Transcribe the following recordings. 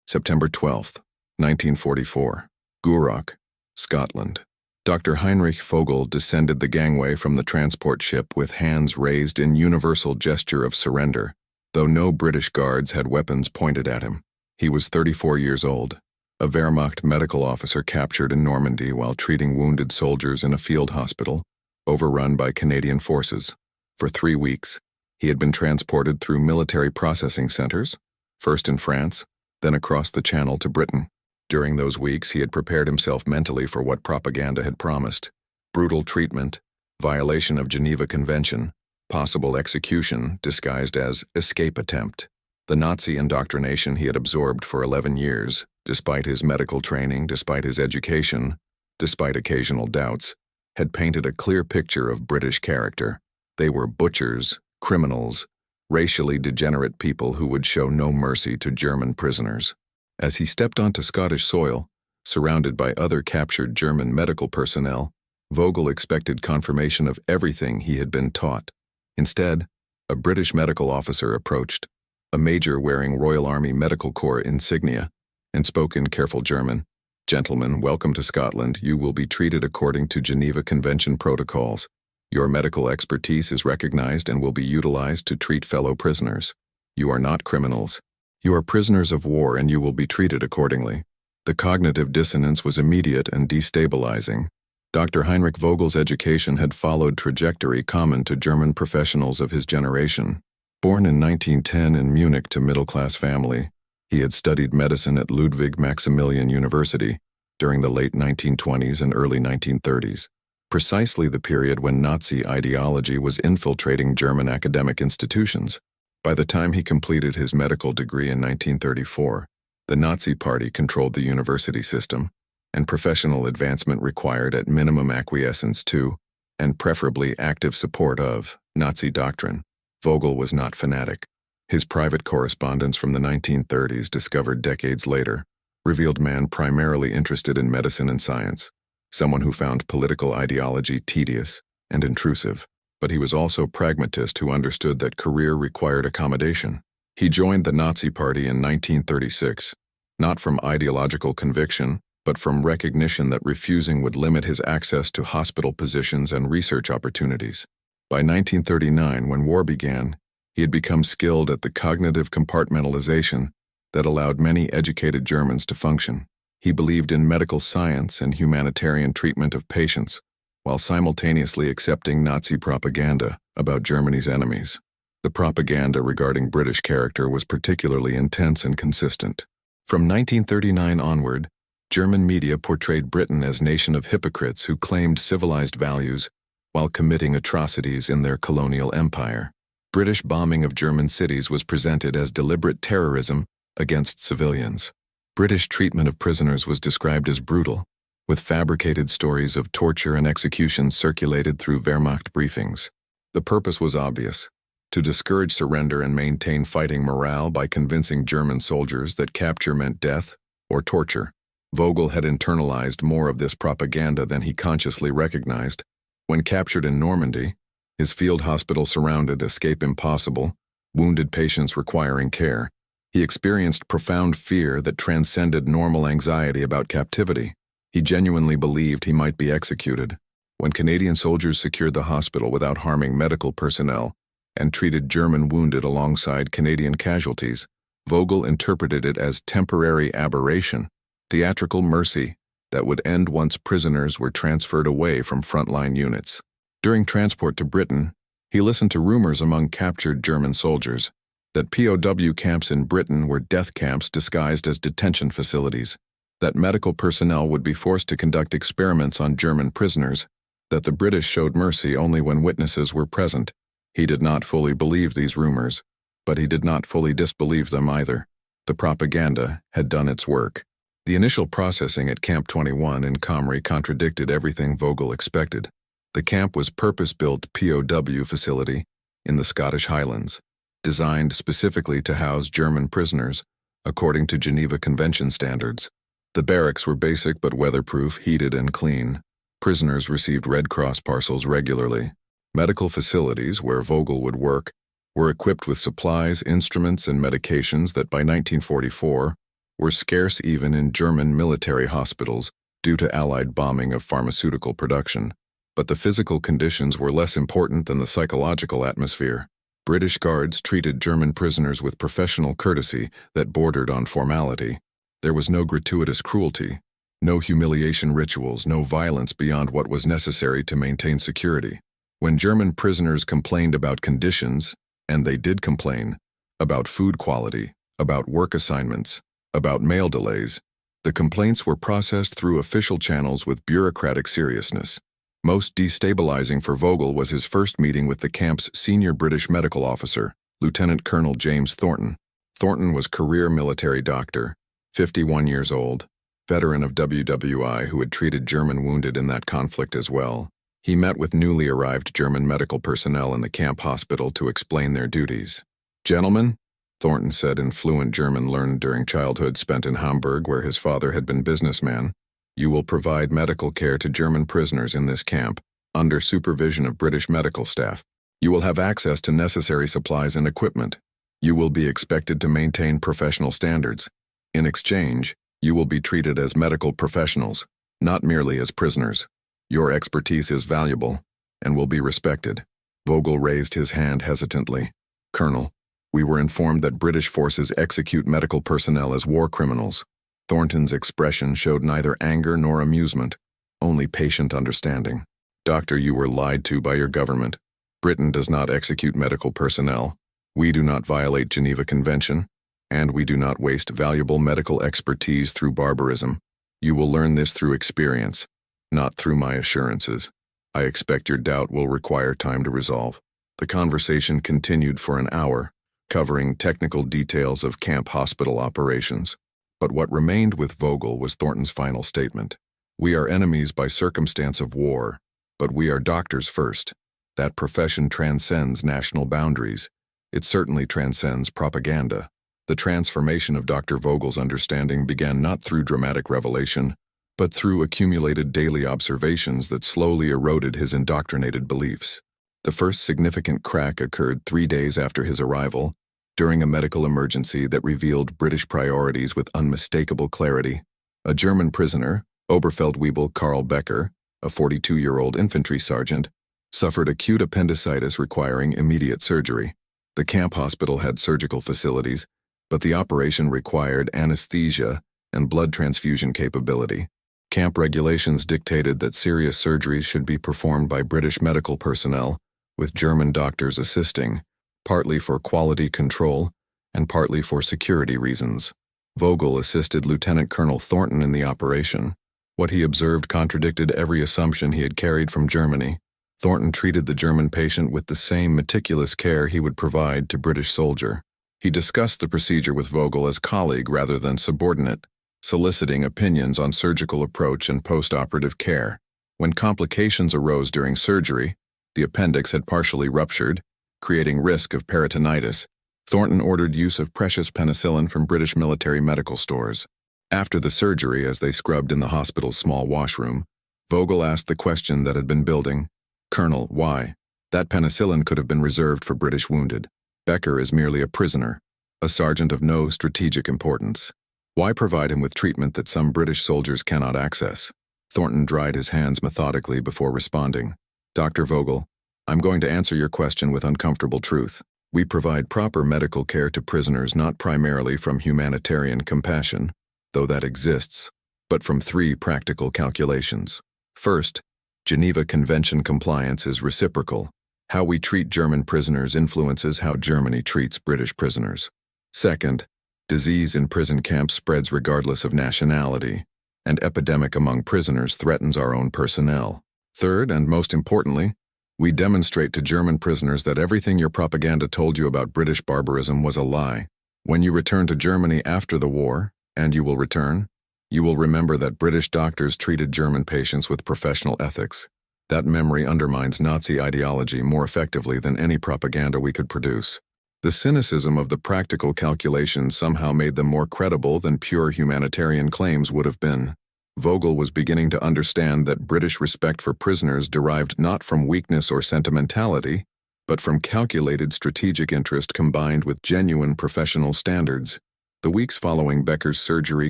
September 12, 1944. Gourock, Scotland. Dr. Heinrich Vogel descended the gangway from the transport ship with hands raised in universal gesture of surrender, though no British guards had weapons pointed at him. He was 34 years old, a Wehrmacht medical officer captured in Normandy while treating wounded soldiers in a field hospital, overrun by Canadian forces. For 3 weeks, he had been transported through military processing centers, first in France, then across the Channel to Britain. During those weeks, he had prepared himself mentally for what propaganda had promised: brutal treatment, violation of Geneva Convention, possible execution disguised as escape attempt. The Nazi indoctrination he had absorbed for 11 years, despite his medical training, despite his education, despite occasional doubts, had painted a clear picture of British character. They were butchers, criminals, racially degenerate people who would show no mercy to German prisoners. As he stepped onto Scottish soil, surrounded by other captured German medical personnel, Vogel expected confirmation of everything he had been taught. Instead, a British medical officer approached, a major wearing Royal Army Medical Corps insignia, and spoke in careful German. "Gentlemen, welcome to Scotland. You will be treated according to Geneva Convention protocols. Your medical expertise is recognized and will be utilized to treat fellow prisoners. You are not criminals. You are prisoners of war and you will be treated accordingly." The cognitive dissonance was immediate and destabilizing. Dr. Heinrich Vogel's education had followed trajectory common to German professionals of his generation. Born in 1910 in Munich to middle-class family, he had studied medicine at Ludwig Maximilian University during the late 1920s and early 1930s, precisely the period when Nazi ideology was infiltrating German academic institutions. By the time he completed his medical degree in 1934, the Nazi Party controlled the university system, and professional advancement required at minimum acquiescence to, and preferably active support of, Nazi doctrine. Vogel was not fanatic. His private correspondence from the 1930s, discovered decades later, revealed man primarily interested in medicine and science, someone who found political ideology tedious and intrusive. But he was also a pragmatist who understood that career required accommodation. He joined the Nazi Party in 1936, not from ideological conviction, but from recognition that refusing would limit his access to hospital positions and research opportunities. By 1939, when war began, he had become skilled at the cognitive compartmentalization that allowed many educated Germans to function. He believed in medical science and humanitarian treatment of patients, while simultaneously accepting Nazi propaganda about Germany's enemies. The propaganda regarding British character was particularly intense and consistent. From 1939 onward, German media portrayed Britain as a nation of hypocrites who claimed civilized values while committing atrocities in their colonial empire. British bombing of German cities was presented as deliberate terrorism against civilians. British treatment of prisoners was described as brutal, with fabricated stories of torture and execution circulated through Wehrmacht briefings. The purpose was obvious: to discourage surrender and maintain fighting morale by convincing German soldiers that capture meant death or torture. Vogel had internalized more of this propaganda than he consciously recognized. When captured in Normandy, his field hospital surrounded, escape impossible, wounded patients requiring care, he experienced profound fear that transcended normal anxiety about captivity. He genuinely believed he might be executed. When Canadian soldiers secured the hospital without harming medical personnel and treated German wounded alongside Canadian casualties, Vogel interpreted it as temporary aberration, theatrical mercy that would end once prisoners were transferred away from frontline units. During transport to Britain, he listened to rumors among captured German soldiers that POW camps in Britain were death camps disguised as detention facilities, that medical personnel would be forced to conduct experiments on German prisoners, that the British showed mercy only when witnesses were present. He did not fully believe these rumors, but he did not fully disbelieve them either. The propaganda had done its work. The initial processing at Camp 21 in Comrie contradicted everything Vogel expected. The camp was purpose-built POW facility in the Scottish Highlands, designed specifically to house German prisoners, according to Geneva Convention standards. The barracks were basic but weatherproof, heated and clean. Prisoners received Red Cross parcels regularly. Medical facilities, where Vogel would work, were equipped with supplies, instruments, and medications that by 1944 were scarce even in German military hospitals due to Allied bombing of pharmaceutical production. But the physical conditions were less important than the psychological atmosphere. British guards treated German prisoners with professional courtesy that bordered on formality. There was no gratuitous cruelty, no humiliation rituals, no violence beyond what was necessary to maintain security. When German prisoners complained about conditions, and they did complain, about food quality, about work assignments, about mail delays, the complaints were processed through official channels with bureaucratic seriousness. Most destabilizing for Vogel was his first meeting with the camp's senior British medical officer, Lieutenant Colonel James Thornton. Thornton was career military doctor, 51 years old, veteran of WWI who had treated German wounded in that conflict as well. He met with newly arrived German medical personnel in the camp hospital to explain their duties. "Gentlemen," Thornton said in fluent German learned during childhood spent in Hamburg where his father had been businessman, "you will provide medical care to German prisoners in this camp, under supervision of British medical staff. You will have access to necessary supplies and equipment. You will be expected to maintain professional standards. In exchange, you will be treated as medical professionals, not merely as prisoners. Your expertise is valuable, and will be respected." Vogel raised his hand hesitantly. "Colonel, we were informed that British forces execute medical personnel as war criminals." Thornton's expression showed neither anger nor amusement, only patient understanding. "Doctor, you were lied to by your government. Britain does not execute medical personnel. We do not violate Geneva Convention, and we do not waste valuable medical expertise through barbarism. You will learn this through experience, not through my assurances. I expect your doubt will require time to resolve." The conversation continued for an hour, covering technical details of camp hospital operations. But what remained with Vogel was Thornton's final statement. "We are enemies by circumstance of war, but we are doctors first. That profession transcends national boundaries. It certainly transcends propaganda." The transformation of Dr. Vogel's understanding began not through dramatic revelation, but through accumulated daily observations that slowly eroded his indoctrinated beliefs. The first significant crack occurred 3 days after his arrival, during a medical emergency that revealed British priorities with unmistakable clarity. A German prisoner, Oberfeldwebel Karl Becker, a 42-year-old infantry sergeant, suffered acute appendicitis requiring immediate surgery. The camp hospital had surgical facilities, but the operation required anesthesia and blood transfusion capability. Camp regulations dictated that serious surgeries should be performed by British medical personnel, with German doctors assisting, partly for quality control and partly for security reasons. Vogel assisted Lieutenant Colonel Thornton in the operation. What he observed contradicted every assumption he had carried from Germany. Thornton treated the German patient with the same meticulous care he would provide to British soldier. He discussed the procedure with Vogel as colleague rather than subordinate, soliciting opinions on surgical approach and post-operative care. When complications arose during surgery, the appendix had partially ruptured, creating risk of peritonitis. Thornton ordered use of precious penicillin from British military medical stores. After the surgery, as they scrubbed in the hospital's small washroom, Vogel asked the question that had been building, "Colonel, why? That penicillin could have been reserved for British wounded. Becker is merely a prisoner, a sergeant of no strategic importance. Why provide him with treatment that some British soldiers cannot access?" Thornton dried his hands methodically before responding. "Dr. Vogel, I'm going to answer your question with uncomfortable truth. We provide proper medical care to prisoners not primarily from humanitarian compassion, though that exists, but from 3 practical calculations. First, Geneva Convention compliance is reciprocal. How we treat German prisoners influences how Germany treats British prisoners. Second, disease in prison camps spreads regardless of nationality, and epidemic among prisoners threatens our own personnel. Third, and most importantly, we demonstrate to German prisoners that everything your propaganda told you about British barbarism was a lie. When you return to Germany after the war, and you will return, you will remember that British doctors treated German patients with professional ethics. That memory undermines Nazi ideology more effectively than any propaganda we could produce. The cynicism of the practical calculations somehow made them more credible than pure humanitarian claims would have been. Vogel was beginning to understand that British respect for prisoners derived not from weakness or sentimentality, but from calculated strategic interest combined with genuine professional standards. The weeks following Becker's surgery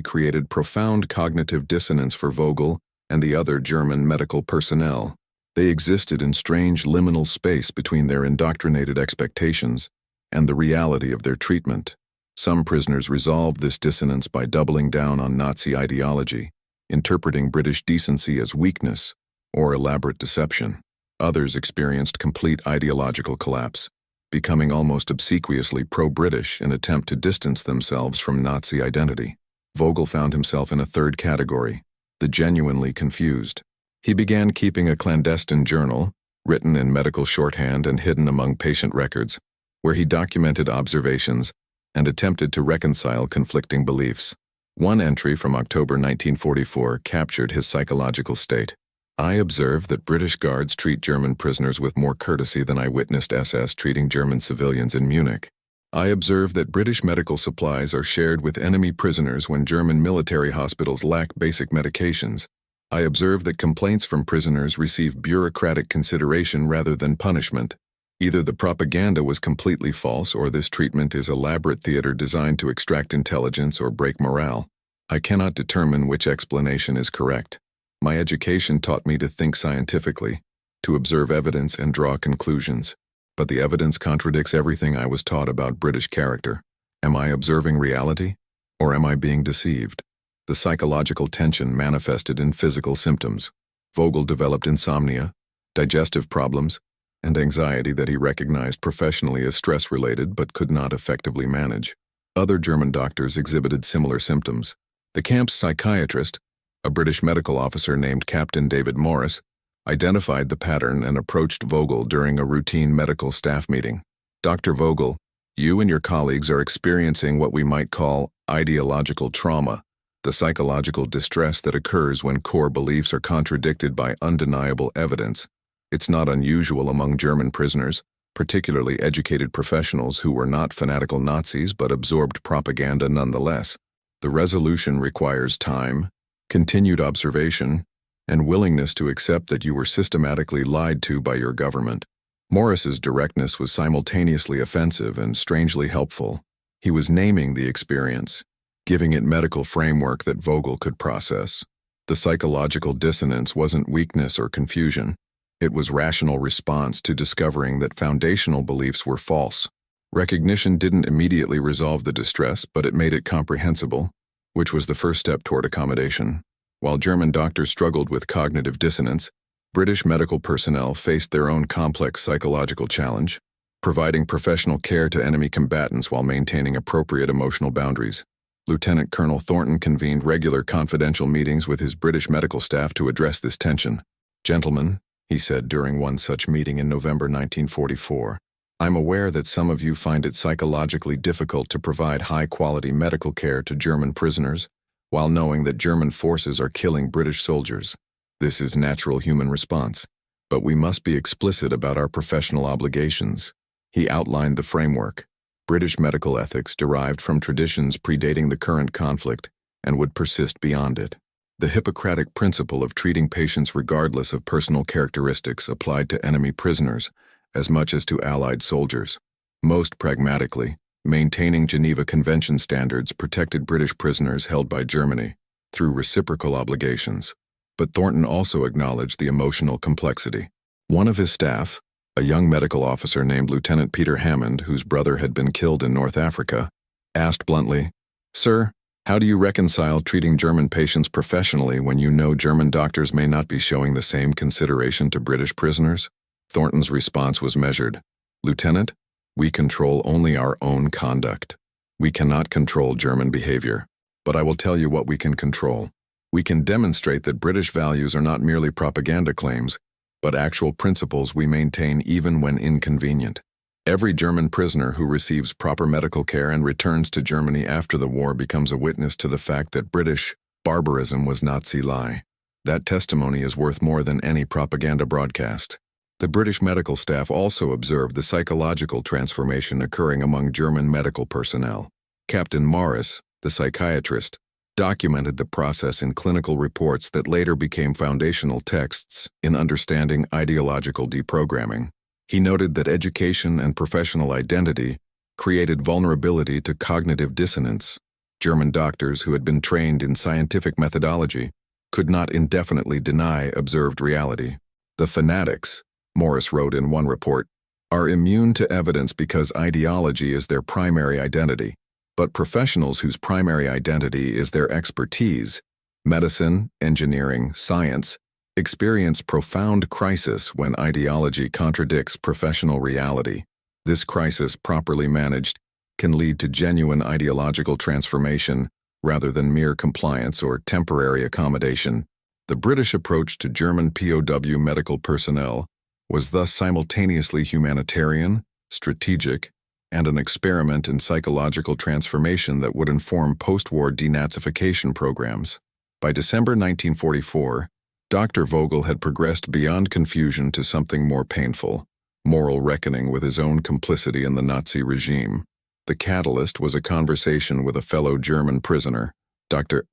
created profound cognitive dissonance for Vogel and the other German medical personnel. They existed in strange liminal space between their indoctrinated expectations and the reality of their treatment. Some prisoners resolved this dissonance by doubling down on Nazi ideology, interpreting British decency as weakness or elaborate deception. Others experienced complete ideological collapse, becoming almost obsequiously pro-British in an attempt to distance themselves from Nazi identity. Vogel found himself in a third category, the genuinely confused. He began keeping a clandestine journal, written in medical shorthand and hidden among patient records, where he documented observations and attempted to reconcile conflicting beliefs. One entry from October 1944 captured his psychological state. I observe that British guards treat German prisoners with more courtesy than I witnessed SS treating German civilians in Munich. I observe that British medical supplies are shared with enemy prisoners when German military hospitals lack basic medications. I observe that complaints from prisoners receive bureaucratic consideration rather than punishment. Either the propaganda was completely false or this treatment is elaborate theater designed to extract intelligence or break morale. I cannot determine which explanation is correct. My education taught me to think scientifically, to observe evidence and draw conclusions. But the evidence contradicts everything I was taught about British character. Am I observing reality? Or am I being deceived? The psychological tension manifested in physical symptoms. Vogel developed insomnia, digestive problems, and anxiety that he recognized professionally as stress-related but could not effectively manage. Other German doctors exhibited similar symptoms. The camp's psychiatrist, a British medical officer named Captain David Morris, identified the pattern and approached Vogel during a routine medical staff meeting. Dr. Vogel, you and your colleagues are experiencing what we might call ideological trauma, the psychological distress that occurs when core beliefs are contradicted by undeniable evidence. It's not unusual among German prisoners, particularly educated professionals who were not fanatical Nazis but absorbed propaganda nonetheless. The resolution requires time, continued observation, and willingness to accept that you were systematically lied to by your government. Morris's directness was simultaneously offensive and strangely helpful. He was naming the experience, giving it medical framework that Vogel could process. The psychological dissonance wasn't weakness or confusion. It was rational response to discovering that foundational beliefs were false. Recognition didn't immediately resolve the distress, but it made it comprehensible, which was the first step toward accommodation. While German doctors struggled with cognitive dissonance, British medical personnel faced their own complex psychological challenge, providing professional care to enemy combatants while maintaining appropriate emotional boundaries. Lieutenant Colonel Thornton convened regular confidential meetings with his British medical staff to address this tension. Gentlemen, he said during one such meeting in November 1944, I'm aware that some of you find it psychologically difficult to provide high-quality medical care to German prisoners, while knowing that German forces are killing British soldiers. This is natural human response, but we must be explicit about our professional obligations. He outlined the framework. British medical ethics derived from traditions predating the current conflict and would persist beyond it. The Hippocratic principle of treating patients regardless of personal characteristics applied to enemy prisoners as much as to Allied soldiers. Most pragmatically, maintaining Geneva Convention standards protected British prisoners held by Germany through reciprocal obligations. But Thornton also acknowledged the emotional complexity. One of his staff, a young medical officer named Lieutenant Peter Hammond, whose brother had been killed in North Africa, asked bluntly, "Sir, how do you reconcile treating German patients professionally when you know German doctors may not be showing the same consideration to British prisoners?" Thornton's response was measured. "Lieutenant, we control only our own conduct. We cannot control German behavior. But I will tell you what we can control. We can demonstrate that British values are not merely propaganda claims, but actual principles we maintain even when inconvenient. Every German prisoner who receives proper medical care and returns to Germany after the war becomes a witness to the fact that British barbarism was Nazi lie. That testimony is worth more than any propaganda broadcast." The British medical staff also observed the psychological transformation occurring among German medical personnel. Captain Morris, the psychiatrist, documented the process in clinical reports that later became foundational texts in understanding ideological deprogramming. He noted that education and professional identity created vulnerability to cognitive dissonance, German doctors who had been trained in scientific methodology could not indefinitely deny observed reality. The fanatics, Morris wrote in one report, are immune to evidence because ideology is their primary identity. But professionals whose primary identity is their expertise, medicine, engineering, science, experience profound crisis when ideology contradicts professional reality. This crisis, properly managed, can lead to genuine ideological transformation rather than mere compliance or temporary accommodation. The British approach to German POW medical personnel was thus simultaneously humanitarian, strategic, and an experiment in psychological transformation that would inform post-war denazification programs. By December 1944, Dr. Vogel had progressed beyond confusion to something more painful, moral reckoning with his own complicity in the Nazi regime. The catalyst was a conversation with a fellow German prisoner, Dr.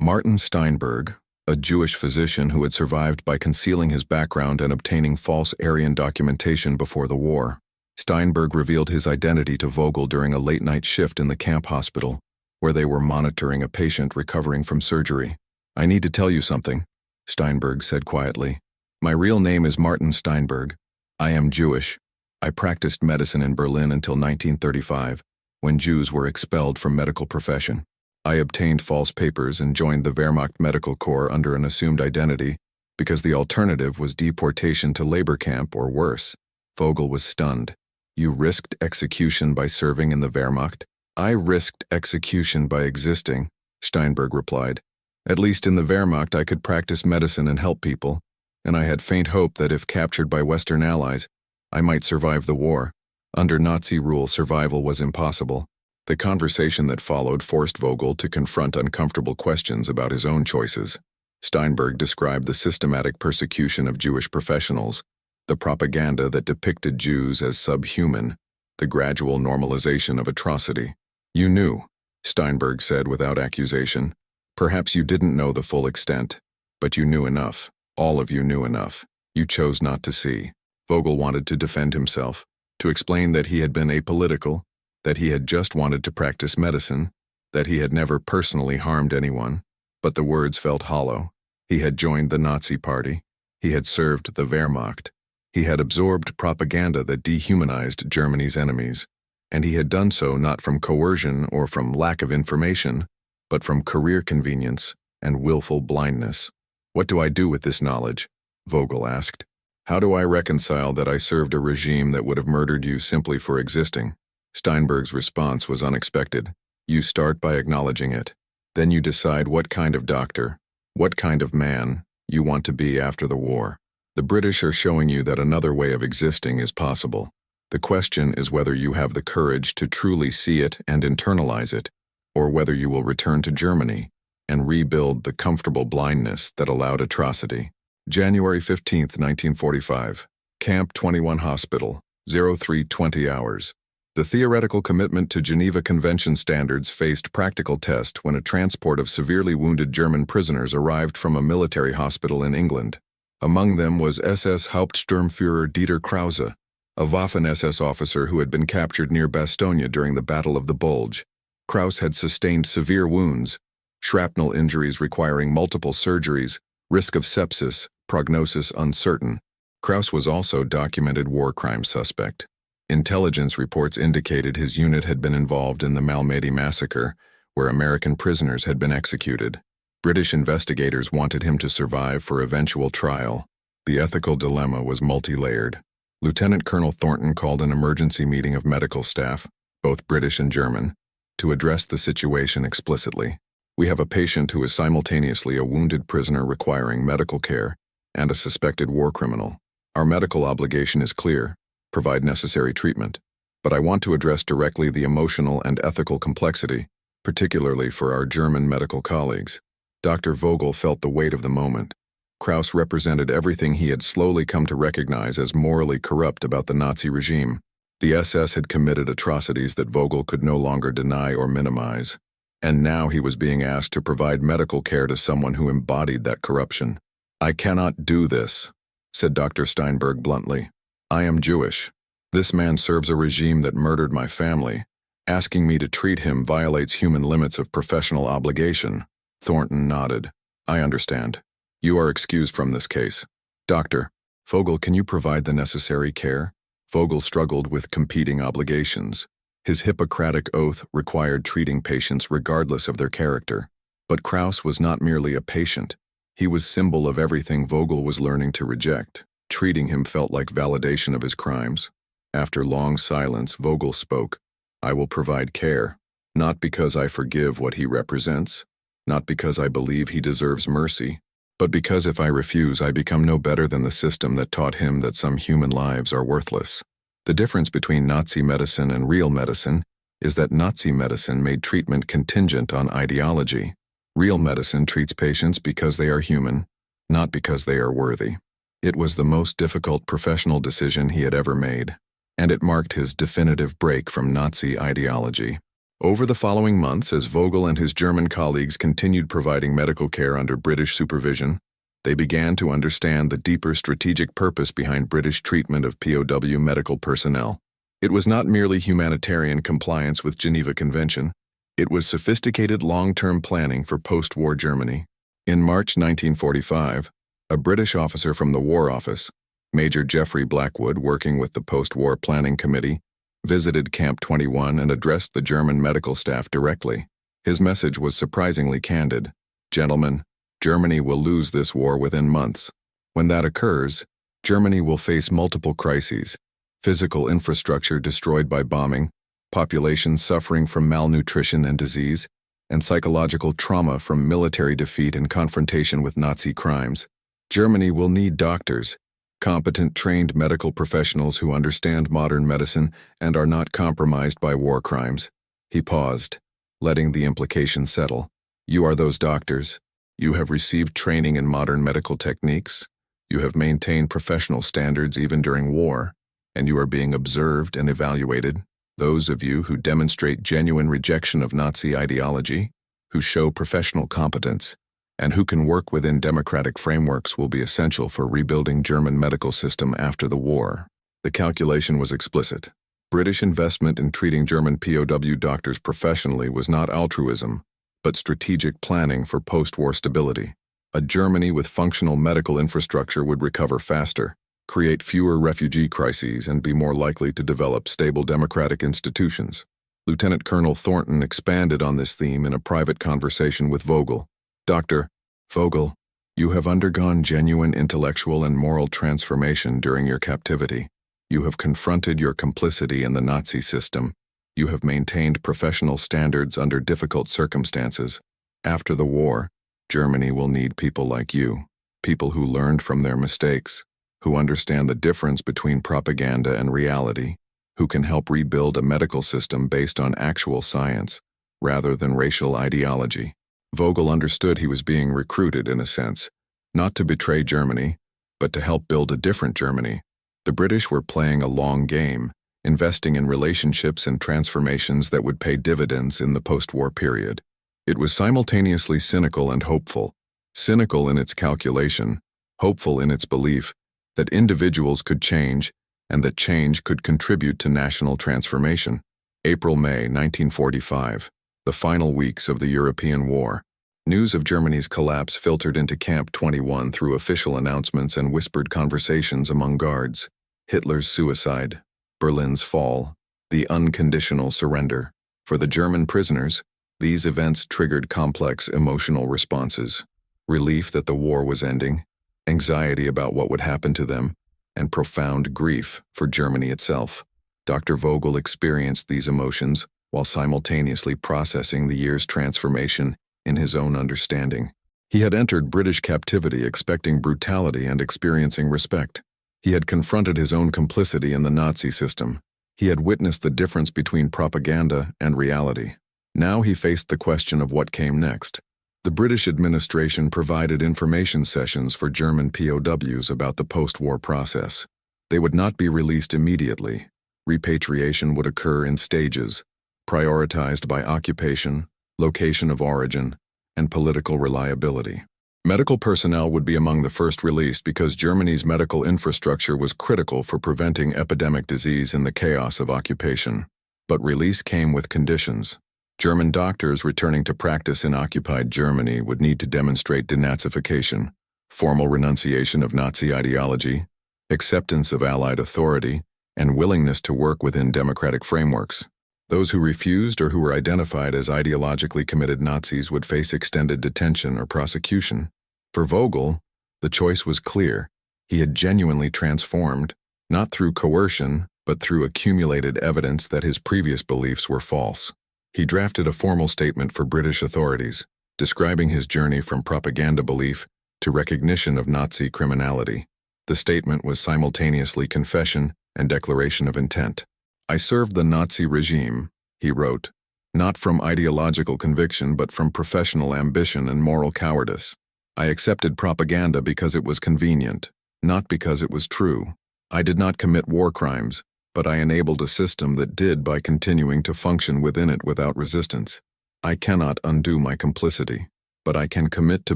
Martin Steinberg, a Jewish physician who had survived by concealing his background and obtaining false Aryan documentation before the war. Steinberg revealed his identity to Vogel during a late-night shift in the camp hospital, where they were monitoring a patient recovering from surgery. "I need to tell you something," Steinberg said quietly. "My real name is Martin Steinberg. I am Jewish. I practiced medicine in Berlin until 1935, when Jews were expelled from medical profession. I obtained false papers and joined the Wehrmacht Medical Corps under an assumed identity because the alternative was deportation to labor camp or worse." Vogel was stunned. "You risked execution by serving in the Wehrmacht?" "I risked execution by existing," Steinberg replied. "At least in the Wehrmacht I could practice medicine and help people, and I had faint hope that if captured by Western allies, I might survive the war. Under Nazi rule, survival was impossible." The conversation that followed forced Vogel to confront uncomfortable questions about his own choices. Steinberg described the systematic persecution of Jewish professionals, the propaganda that depicted Jews as subhuman, the gradual normalization of atrocity. "You knew," Steinberg said without accusation. "Perhaps you didn't know the full extent, but you knew enough. All of you knew enough. You chose not to see." Vogel wanted to defend himself, to explain that he had been apolitical, that he had just wanted to practice medicine, that he had never personally harmed anyone, but the words felt hollow. He had joined the Nazi Party. He had served the Wehrmacht. He had absorbed propaganda that dehumanized Germany's enemies, and he had done so not from coercion or from lack of information, but from career convenience and willful blindness. "What do I do with this knowledge?" Vogel asked. "How do I reconcile that I served a regime that would have murdered you simply for existing?" Steinberg's response was unexpected. "You start by acknowledging it. Then you decide what kind of doctor, what kind of man, you want to be after the war. The British are showing you that another way of existing is possible. The question is whether you have the courage to truly see it and internalize it, or whether you will return to Germany and rebuild the comfortable blindness that allowed atrocity." January 15, 1945. Camp 21 Hospital, 03:20 hours. The theoretical commitment to Geneva Convention standards faced practical test when a transport of severely wounded German prisoners arrived from a military hospital in England. Among them was SS Hauptsturmführer Dieter Krause, a Waffen-SS officer who had been captured near Bastogne during the Battle of the Bulge. Krause had sustained severe wounds, shrapnel injuries requiring multiple surgeries, risk of sepsis, prognosis uncertain. Krause was also documented war crime suspect. Intelligence reports indicated his unit had been involved in the Malmedy massacre, where American prisoners had been executed. British investigators wanted him to survive for eventual trial. The ethical dilemma was multi-layered. Lieutenant Colonel Thornton called an emergency meeting of medical staff, both British and German, to address the situation explicitly. "We have a patient who is simultaneously a wounded prisoner requiring medical care and a suspected war criminal. Our medical obligation is clear: provide necessary treatment. But I want to address directly the emotional and ethical complexity, particularly for our German medical colleagues." Dr. Vogel felt the weight of the moment. Krause represented everything he had slowly come to recognize as morally corrupt about the Nazi regime. The SS had committed atrocities that Vogel could no longer deny or minimize. And now he was being asked to provide medical care to someone who embodied that corruption. "I cannot do this," said Dr. Steinberg bluntly. "I am Jewish. This man serves a regime that murdered my family, Asking me to treat him violates human limits of professional obligation. Thornton nodded. I understand. You are excused from this case. Doctor, Fogel, can you provide the necessary care? Fogel struggled with competing obligations. His Hippocratic oath required treating patients regardless of their character. But Kraus was not merely a patient. He was symbol of everything Vogel was learning to reject. Treating him felt like validation of his crimes. After long silence, Vogel spoke. I will provide care, not because I forgive what he represents, not because I believe he deserves mercy, but because if I refuse, I become no better than the system that taught him that some human lives are worthless. The difference between Nazi medicine and real medicine is that Nazi medicine made treatment contingent on ideology. Real medicine treats patients because they are human, not because they are worthy. It was the most difficult professional decision he had ever made, and it marked his definitive break from Nazi ideology. Over the following months, as Vogel and his German colleagues continued providing medical care under British supervision, they began to understand the deeper strategic purpose behind British treatment of POW medical personnel. It was not merely humanitarian compliance with Geneva Convention. It was sophisticated long-term planning for post-war Germany. In March 1945, a British officer from the War Office, Major Geoffrey Blackwood, working with the Post-War Planning Committee, visited Camp 21 and addressed the German medical staff directly. His message was surprisingly candid. Gentlemen, Germany will lose this war within months. When that occurs, Germany will face multiple crises: physical infrastructure destroyed by bombing, population suffering from malnutrition and disease, and psychological trauma from military defeat and confrontation with Nazi crimes. Germany will need doctors, competent, trained medical professionals who understand modern medicine and are not compromised by war crimes. He paused, letting the implication settle. You are those doctors. You have received training in modern medical techniques. You have maintained professional standards even during war, and you are being observed and evaluated. Those of you who demonstrate genuine rejection of Nazi ideology, who show professional competence, and who can work within democratic frameworks will be essential for rebuilding German medical system after the war. The calculation was explicit. British investment in treating German POW doctors professionally was not altruism, but strategic planning for post-war stability. A Germany with functional medical infrastructure would recover faster, create fewer refugee crises, and be more likely to develop stable democratic institutions. Lieutenant Colonel Thornton expanded on this theme in a private conversation with Vogel. Dr. Vogel, you have undergone genuine intellectual and moral transformation during your captivity. You have confronted your complicity in the Nazi system. You have maintained professional standards under difficult circumstances. After the war, Germany will need people like you, people who learned from their mistakes, who understand the difference between propaganda and reality, who can help rebuild a medical system based on actual science, rather than racial ideology. Vogel understood he was being recruited in a sense, not to betray Germany, but to help build a different Germany. The British were playing a long game, investing in relationships and transformations that would pay dividends in the post-war period. It was simultaneously cynical and hopeful, cynical in its calculation, hopeful in its belief that individuals could change and that change could contribute to national transformation. April-May 1945, the final weeks of the European War. News of Germany's collapse filtered into Camp 21 through official announcements and whispered conversations among guards. Hitler's suicide, Berlin's fall, the unconditional surrender. For the German prisoners, these events triggered complex emotional responses: relief that the war was ending, anxiety about what would happen to them, and profound grief for Germany itself. Dr. Vogel experienced these emotions while simultaneously processing the year's transformation in his own understanding. He had entered British captivity expecting brutality and experiencing respect. He had confronted his own complicity in the Nazi system. He had witnessed the difference between propaganda and reality. Now he faced the question of what came next. The British administration provided information sessions for German POWs about the post-war process. They would not be released immediately. Repatriation would occur in stages, prioritized by occupation, location of origin, and political reliability. Medical personnel would be among the first released because Germany's medical infrastructure was critical for preventing epidemic disease in the chaos of occupation. But release came with conditions. German doctors returning to practice in occupied Germany would need to demonstrate denazification, formal renunciation of Nazi ideology, acceptance of Allied authority, and willingness to work within democratic frameworks. Those who refused or who were identified as ideologically committed Nazis would face extended detention or prosecution. For Vogel, the choice was clear. He had genuinely transformed, not through coercion, but through accumulated evidence that his previous beliefs were false. He drafted a formal statement for British authorities, describing his journey from propaganda belief to recognition of Nazi criminality. The statement was simultaneously confession and declaration of intent. "I served the Nazi regime," he wrote, "not from ideological conviction but from professional ambition and moral cowardice. I accepted propaganda because it was convenient, not because it was true. I did not commit war crimes, but I enabled a system that did by continuing to function within it without resistance. I cannot undo my complicity, but I can commit to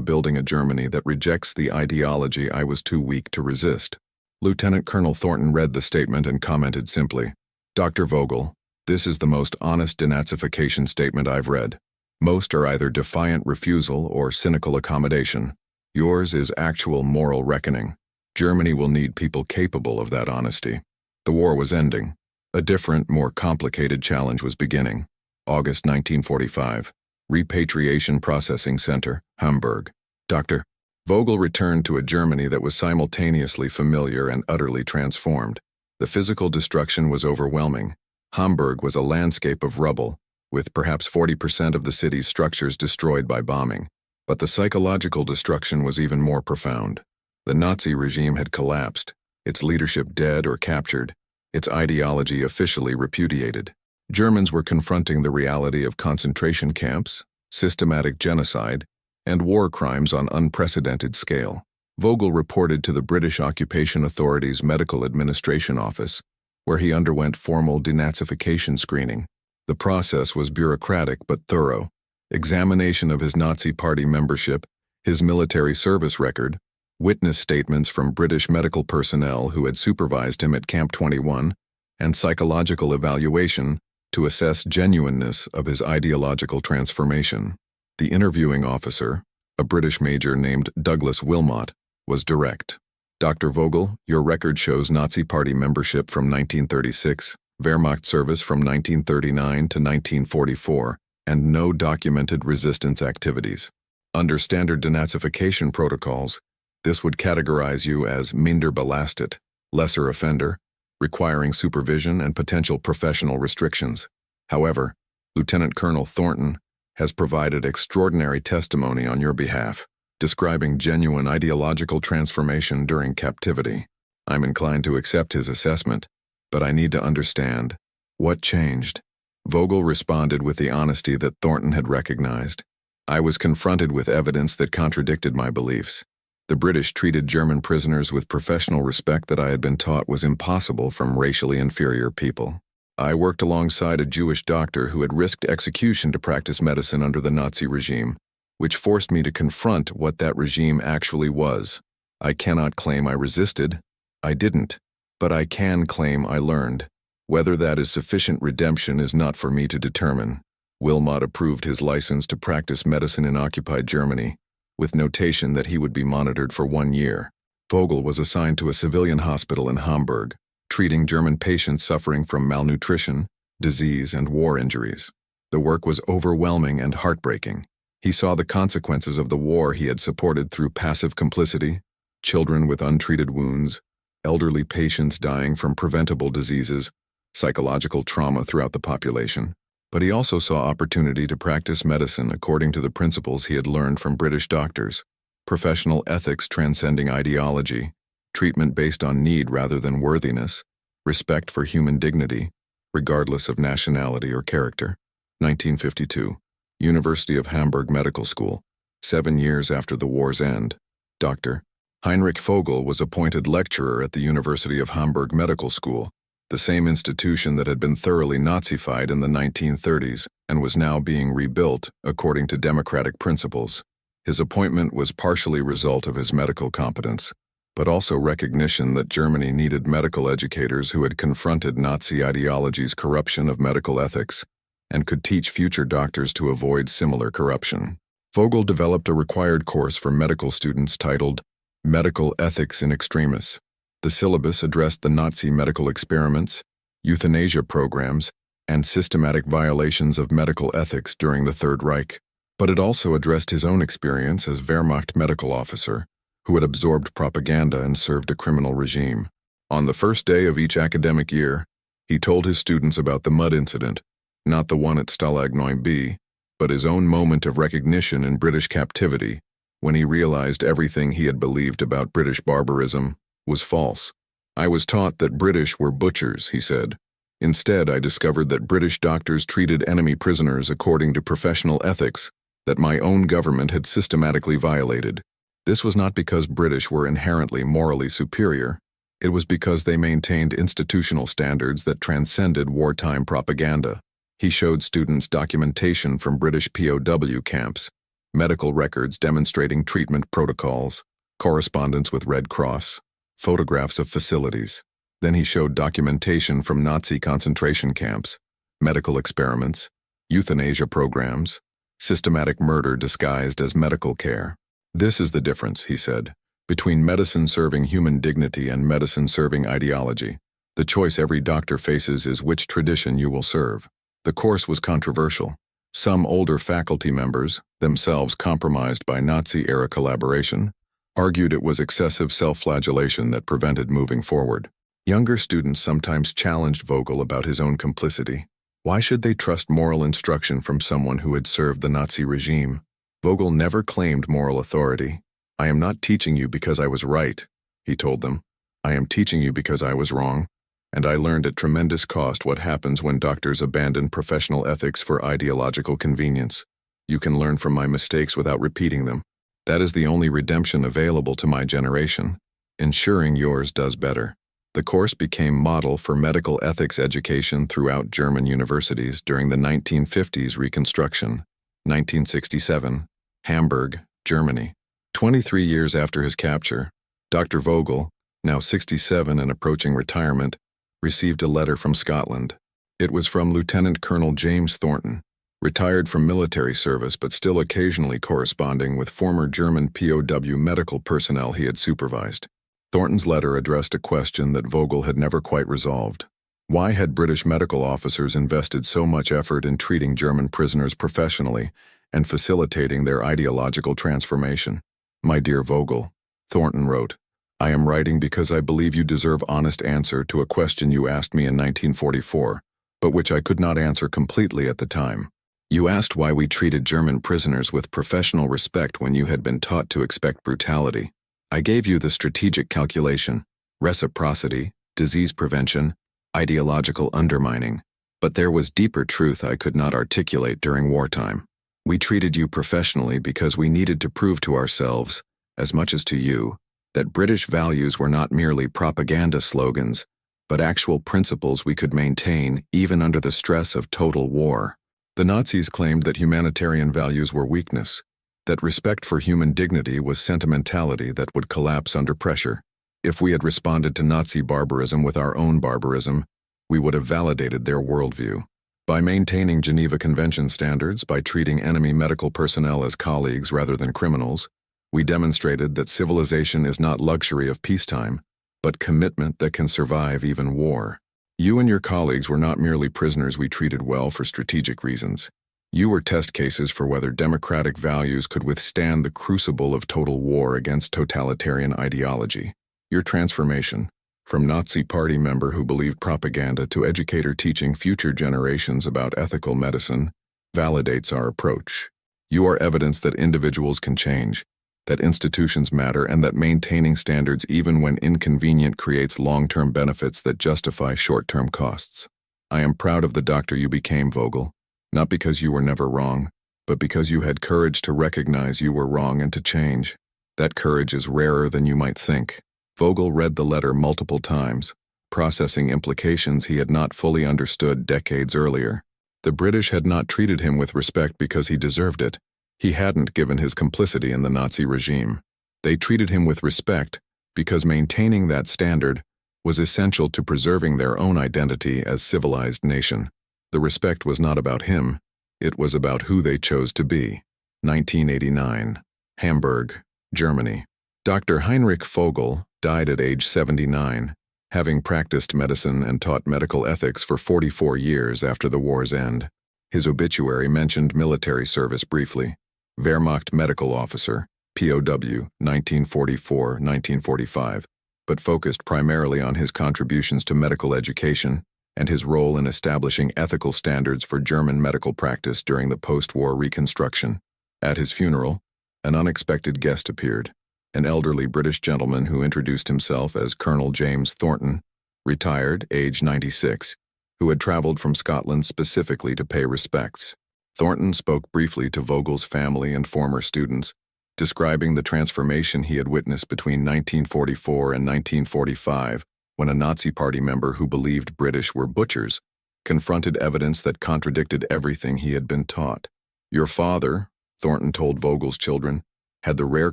building a Germany that rejects the ideology I was too weak to resist." Lieutenant Colonel Thornton read the statement and commented simply, "Dr. Vogel, this is the most honest denazification statement I've read. Most are either defiant refusal or cynical accommodation. Yours is actual moral reckoning. Germany will need people capable of that honesty." The war was ending. A different, more complicated challenge was beginning. August 1945. Repatriation Processing Center, Hamburg. Dr. Vogel returned to a Germany that was simultaneously familiar and utterly transformed. The physical destruction was overwhelming. Hamburg was a landscape of rubble, with perhaps 40% of the city's structures destroyed by bombing. But the psychological destruction was even more profound. The Nazi regime had collapsed, its leadership dead or captured, its ideology officially repudiated. Germans were confronting the reality of concentration camps, systematic genocide, and war crimes on unprecedented scale. Vogel reported to the British Occupation Authority's Medical Administration Office, where he underwent formal denazification screening. The process was bureaucratic but thorough. Examination of his Nazi Party membership, his military service record, witness statements from British medical personnel who had supervised him at Camp 21, and psychological evaluation to assess genuineness of his ideological transformation. The interviewing officer, a British major named Douglas Wilmot, was direct. "Dr. Vogel, your record shows Nazi Party membership from 1936, Wehrmacht service from 1939 to 1944, and no documented resistance activities. Under standard denazification protocols, this would categorize you as minder belastet, lesser offender, requiring supervision and potential professional restrictions. However, Lieutenant Colonel Thornton has provided extraordinary testimony on your behalf, describing genuine ideological transformation during captivity. I'm inclined to accept his assessment, but I need to understand what changed." Vogel responded with the honesty that Thornton had recognized. "I was confronted with evidence that contradicted my beliefs. The British treated German prisoners with professional respect that I had been taught was impossible from racially inferior people. I worked alongside a Jewish doctor who had risked execution to practice medicine under the Nazi regime, which forced me to confront what that regime actually was. I cannot claim I resisted. I didn't. But I can claim I learned. Whether that is sufficient redemption is not for me to determine." Wilmot approved his license to practice medicine in occupied Germany, with notation that he would be monitored for 1 year. Vogel was assigned to a civilian hospital in Hamburg, treating German patients suffering from malnutrition, disease, and war injuries. The work was overwhelming and heartbreaking. He saw the consequences of the war he had supported through passive complicity, children with untreated wounds, elderly patients dying from preventable diseases, psychological trauma throughout the population. But he also saw opportunity to practice medicine according to the principles he had learned from British doctors: professional ethics transcending ideology, treatment based on need rather than worthiness, respect for human dignity, regardless of nationality or character. 1952. University of Hamburg Medical School. 7 years after the war's end, Dr. Heinrich Vogel was appointed lecturer at the University of Hamburg Medical School, the same institution that had been thoroughly Nazified in the 1930s and was now being rebuilt according to democratic principles. His appointment was partially a result of his medical competence, but also recognition that Germany needed medical educators who had confronted Nazi ideology's corruption of medical ethics and could teach future doctors to avoid similar corruption. Vogel developed a required course for medical students titled Medical Ethics in Extremis. The syllabus addressed the Nazi medical experiments, euthanasia programs, and systematic violations of medical ethics during the Third Reich. But it also addressed his own experience as Wehrmacht medical officer, who had absorbed propaganda and served a criminal regime. On the first day of each academic year, he told his students about the mud incident, not the one at Stalag 9B, but his own moment of recognition in British captivity, when he realized everything he had believed about British barbarism was false. I was taught that British were butchers, he said. Instead, I discovered that British doctors treated enemy prisoners according to professional ethics that my own government had systematically violated. This was not because British were inherently morally superior. It was because they maintained institutional standards that transcended wartime propaganda. He showed students documentation from British POW camps, medical records demonstrating treatment protocols, correspondence with Red Cross, photographs of facilities. Then he showed documentation from Nazi concentration camps, medical experiments, euthanasia programs, systematic murder disguised as medical care. This is the difference, he said, between medicine serving human dignity and medicine serving ideology. The choice every doctor faces is which tradition you will serve. The course was controversial. Some older faculty members, themselves compromised by Nazi-era collaboration, argued it was excessive self-flagellation that prevented moving forward. Younger students sometimes challenged Vogel about his own complicity. Why should they trust moral instruction from someone who had served the Nazi regime? Vogel never claimed moral authority. I am not teaching you because I was right, he told them. I am teaching you because I was wrong, and I learned at tremendous cost what happens when doctors abandon professional ethics for ideological convenience. You can learn from my mistakes without repeating them. That is the only redemption available to my generation. Ensuring yours does better. The course became model for medical ethics education throughout German universities during the 1950s Reconstruction. 1967, Hamburg, Germany. 23 years after his capture, Dr. Vogel, now 67 and approaching retirement, received a letter from Scotland. It was from Lieutenant Colonel James Thornton, retired from military service but still occasionally corresponding with former German POW medical personnel he had supervised. Thornton's letter addressed a question that Vogel had never quite resolved. Why had British medical officers invested so much effort in treating German prisoners professionally and facilitating their ideological transformation? My dear Vogel, Thornton wrote, I am writing because I believe you deserve honest answer to a question you asked me in 1944, but which I could not answer completely at the time. You asked why we treated German prisoners with professional respect when you had been taught to expect brutality. I gave you the strategic calculation, reciprocity, disease prevention, ideological undermining, but there was deeper truth I could not articulate during wartime. We treated you professionally because we needed to prove to ourselves, as much as to you, that British values were not merely propaganda slogans, but actual principles we could maintain even under the stress of total war. The Nazis claimed that humanitarian values were weakness, that respect for human dignity was sentimentality that would collapse under pressure. If we had responded to Nazi barbarism with our own barbarism, we would have validated their worldview. By maintaining Geneva Convention standards, by treating enemy medical personnel as colleagues rather than criminals, we demonstrated that civilization is not luxury of peacetime, but commitment that can survive even war. You and your colleagues were not merely prisoners we treated well for strategic reasons. You were test cases for whether democratic values could withstand the crucible of total war against totalitarian ideology. Your transformation, from Nazi party member who believed propaganda to educator teaching future generations about ethical medicine, validates our approach. You are evidence that individuals can change, that institutions matter, and that maintaining standards even when inconvenient creates long-term benefits that justify short-term costs. I am proud of the doctor you became, Vogel, not because you were never wrong, but because you had courage to recognize you were wrong and to change. That courage is rarer than you might think. Vogel read the letter multiple times, processing implications he had not fully understood decades earlier. The British had not treated him with respect because he deserved it. He hadn't given his complicity in the Nazi regime. They treated him with respect because maintaining that standard was essential to preserving their own identity as civilized nation. The respect was not about him, it was about who they chose to be. 1989. Hamburg, Germany. Dr. Heinrich Vogel died at age 79, having practiced medicine and taught medical ethics for 44 years after the war's end. His obituary mentioned military service briefly. Wehrmacht medical officer, POW, 1944-1945, but focused primarily on his contributions to medical education and his role in establishing ethical standards for German medical practice during the post-war reconstruction. At his funeral, an unexpected guest appeared, an elderly British gentleman who introduced himself as Colonel James Thornton, retired, age 96, who had traveled from Scotland specifically to pay respects. Thornton spoke briefly to Vogel's family and former students, describing the transformation he had witnessed between 1944 and 1945, when a Nazi Party member who believed British were butchers confronted evidence that contradicted everything he had been taught. "Your father," Thornton told Vogel's children, "had the rare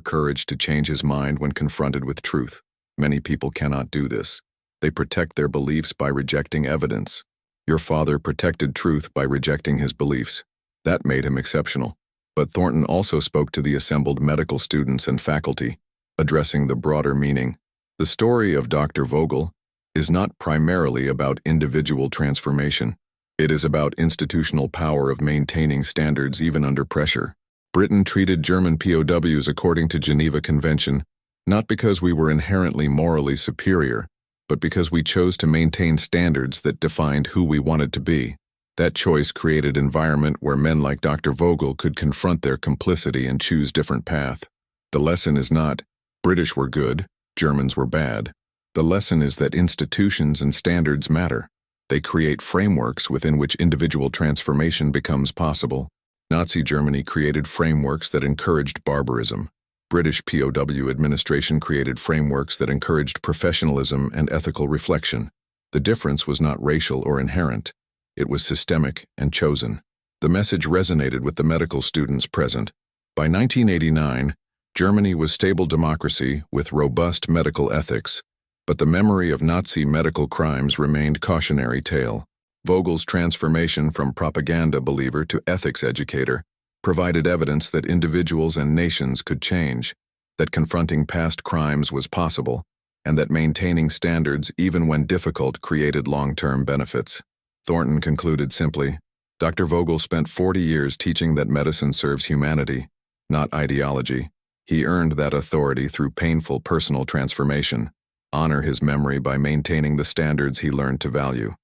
courage to change his mind when confronted with truth. Many people cannot do this. They protect their beliefs by rejecting evidence. Your father protected truth by rejecting his beliefs. That made him exceptional." But Thornton also spoke to the assembled medical students and faculty, addressing the broader meaning. The story of Dr. Vogel is not primarily about individual transformation. It is about institutional power of maintaining standards even under pressure. Britain treated German POWs according to Geneva Convention, not because we were inherently morally superior, but because we chose to maintain standards that defined who we wanted to be. That choice created an environment where men like Dr. Vogel could confront their complicity and choose different path. The lesson is not, British were good, Germans were bad. The lesson is that institutions and standards matter. They create frameworks within which individual transformation becomes possible. Nazi Germany created frameworks that encouraged barbarism. British POW administration created frameworks that encouraged professionalism and ethical reflection. The difference was not racial or inherent. It was systemic and chosen. The message resonated with the medical students present. By 1989, Germany was stable democracy with robust medical ethics, but the memory of Nazi medical crimes remained cautionary tale. Vogel's transformation from propaganda believer to ethics educator provided evidence that individuals and nations could change, that confronting past crimes was possible, and that maintaining standards even when difficult created long-term benefits. Thornton concluded simply, Dr. Vogel spent 40 years teaching that medicine serves humanity, not ideology. He earned that authority through painful personal transformation. Honor his memory by maintaining the standards he learned to value.